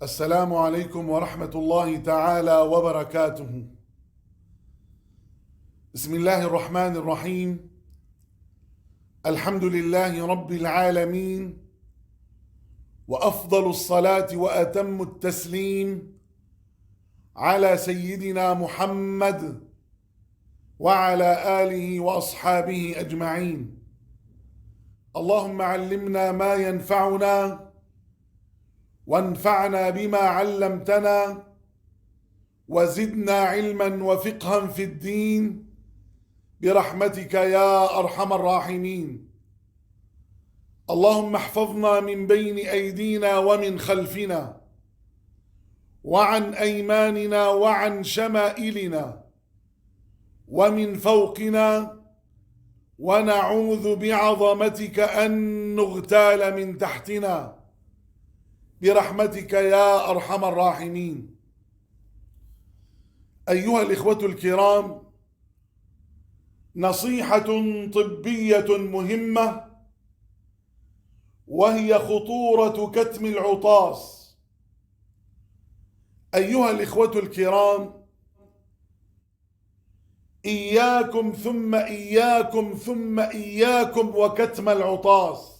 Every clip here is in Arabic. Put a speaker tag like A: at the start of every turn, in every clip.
A: السلام عليكم ورحمة الله تعالى وبركاته. بسم الله الرحمن الرحيم. الحمد لله رب العالمين، وأفضل الصلاة وأتم التسليم على سيدنا محمد وعلى آله وأصحابه أجمعين. اللهم علمنا ما ينفعنا وانفعنا بما علمتنا وزدنا علما وفقها في الدين برحمتك يا أرحم الراحمين. اللهم احفظنا من بين أيدينا ومن خلفنا وعن أيماننا وعن شمائلنا ومن فوقنا، ونعوذ بعظمتك أن نغتال من تحتنا برحمتك يا أرحم الراحمين. أيها الإخوة الكرام، نصيحة طبية مهمة، وهي خطورة كتم العطاس. أيها الإخوة الكرام، إياكم ثم إياكم ثم إياكم وكتم العطاس.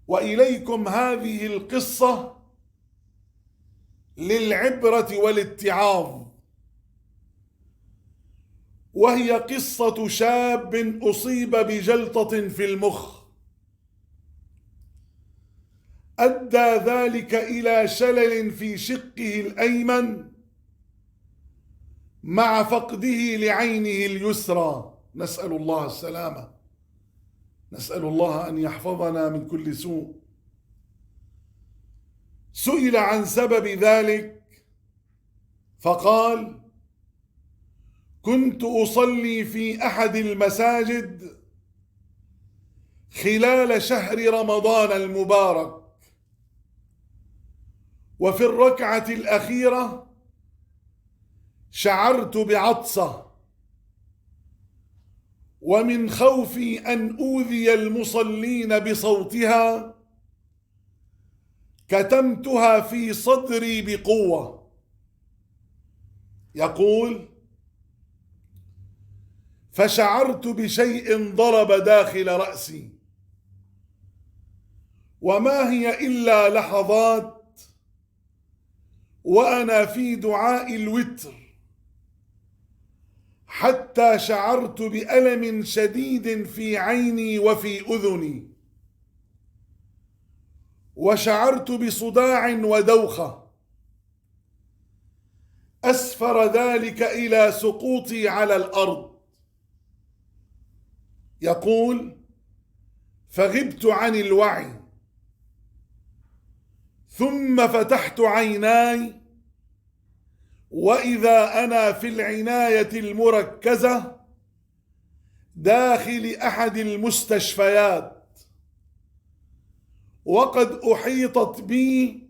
A: وإليكم هذه القصة للعبرة والاتعاظ، وهي قصة شاب أصيب بجلطة في المخ، أدى ذلك إلى شلل في شقه الأيمن مع فقده لعينه اليسرى. نسأل الله السلامة، نسأل الله أن يحفظنا من كل سوء. سئل عن سبب ذلك فقال: كنت أصلي في أحد المساجد خلال شهر رمضان المبارك، وفي الركعة الأخيرة شعرت بعطسة، ومن خوفي أن أوذي المصلين بصوتها كتمتها في صدري بقوة. يقول: فشعرت بشيء ضرب داخل رأسي، وما هي إلا لحظات وأنا في دعاء الوتر، حتى شعرت بألم شديد في عيني وفي أذني، وشعرت بصداع ودوخة، أسفر ذلك إلى سقوطي على الأرض. يقول: فغبت عن الوعي، ثم فتحت عيناي، وإذا أنا في العناية المركزة داخل أحد المستشفيات، وقد أحيطت بي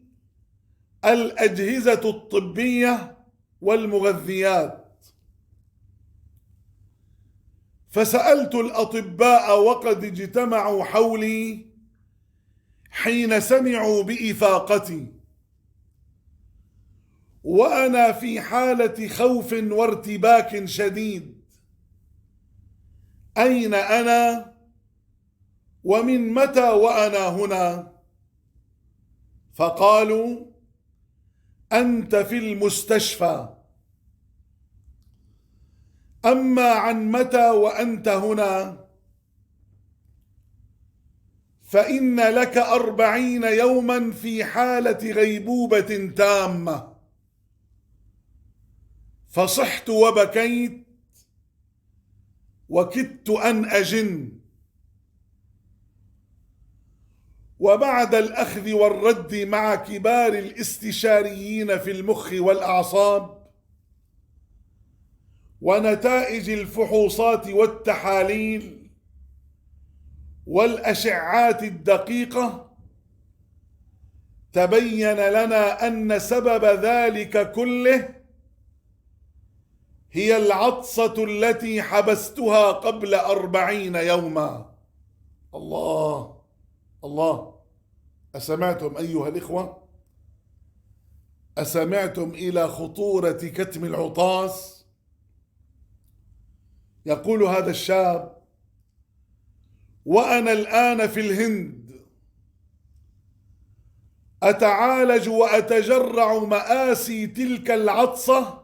A: الأجهزة الطبية والمغذيات. فسألت الأطباء وقد اجتمعوا حولي حين سمعوا بإفاقتي، وأنا في حالة خوف وارتباك شديد. أين أنا؟ ومن متى وأنا هنا؟ فقالوا: أنت في المستشفى. أما عن متى وأنت هنا، فإن لك 40 يوما في حالة غيبوبة تامة. فصحت وبكيت وكدت أن أجن. وبعد الأخذ والرد مع كبار الاستشاريين في المخ والأعصاب ونتائج الفحوصات والتحاليل والأشعات الدقيقة، تبين لنا أن سبب ذلك كله هي العطسة التي حبستها قبل 40 يوما. الله الله. أسمعتم أيها الإخوة؟ أسمعتم إلى خطورة كتم العطاس؟ يقول هذا الشاب: وأنا الآن في الهند أتعالج وأتجرع مآسي تلك العطسة،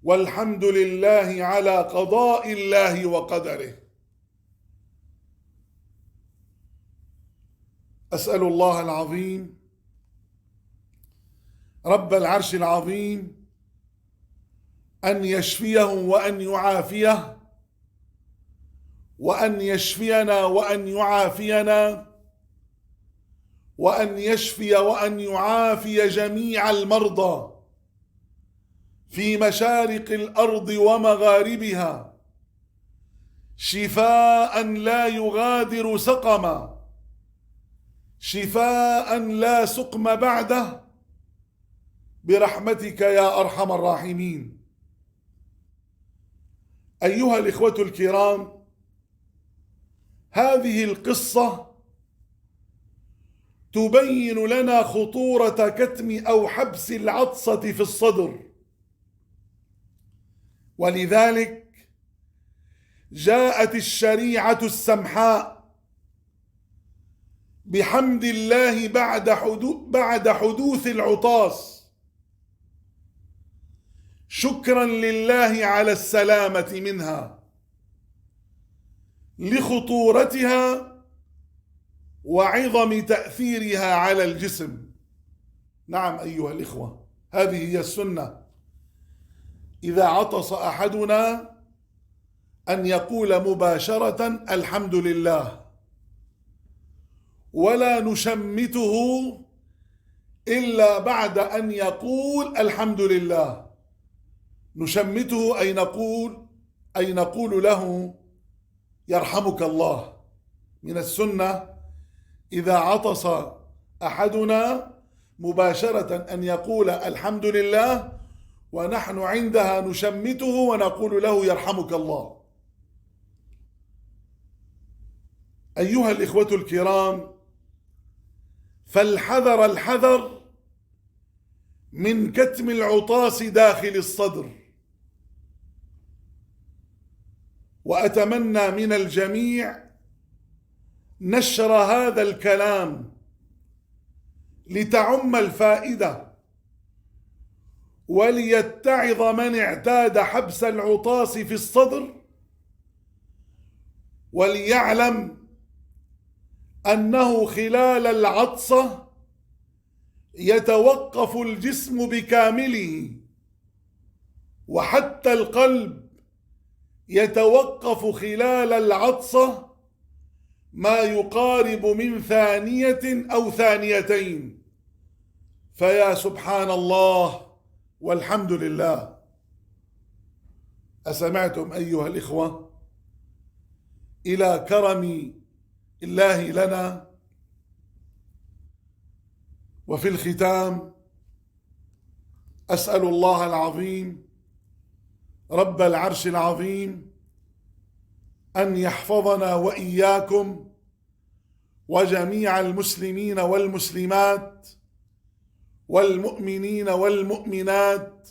A: والحمد لله على قضاء الله وقدره. أسأل الله العظيم رب العرش العظيم أن يشفيه وأن يعافيه، وأن يشفينا وأن يعافينا، وأن يشفي وأن يعافي جميع المرضى في مشارق الأرض ومغاربها، شفاء لا يغادر سقما، شفاء لا سقم بعده، برحمتك يا أرحم الراحمين. أيها الإخوة الكرام، هذه القصة تبين لنا خطورة كتم أو حبس العطسة في الصدر، ولذلك جاءت الشريعة السمحاء بحمد الله بعد حدوث العطاس، شكرا لله على السلامة منها لخطورتها وعظم تأثيرها على الجسم. نعم أيها الإخوة، هذه هي السنة. إذا عطس أحدنا أن يقول مباشرة الحمد لله، ولا نشمته إلا بعد أن يقول الحمد لله. نشمته أي نقول له يرحمك الله. من السنة إذا عطس أحدنا مباشرة أن يقول الحمد لله، ونحن عندها نشمته ونقول له يرحمك الله. أيها الإخوة الكرام، فالحذر الحذر من كتم العطاس داخل الصدر. وأتمنى من الجميع نشر هذا الكلام لتعم الفائدة، وليتعظ من اعتاد حبس العطاس في الصدر، وليعلم أنه خلال العطسة يتوقف الجسم بكامله، وحتى القلب يتوقف خلال العطسة ما يقارب من ثانية أو ثانيتين. فيا سبحان الله والحمد لله. أسمعتم أيها الإخوة إلى كرم الله لنا؟ وفي الختام أسأل الله العظيم رب العرش العظيم أن يحفظنا وإياكم وجميع المسلمين والمسلمات والمؤمنين والمؤمنات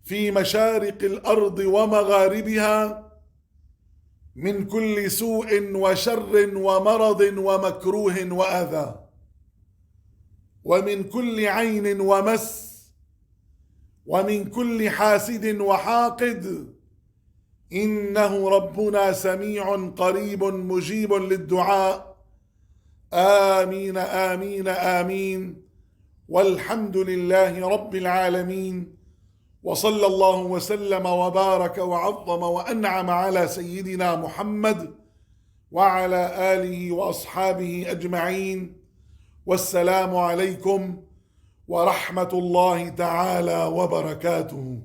A: في مشارق الأرض ومغاربها من كل سوء وشر ومرض ومكروه وأذى، ومن كل عين ومس، ومن كل حاسد وحاقد، إنه ربنا سميع قريب مجيب للدعاء. آمين آمين آمين، والحمد لله رب العالمين، وصلى الله وسلم وبارك وعظم وأنعم على سيدنا محمد وعلى آله وأصحابه أجمعين. والسلام عليكم ورحمة الله تعالى وبركاته.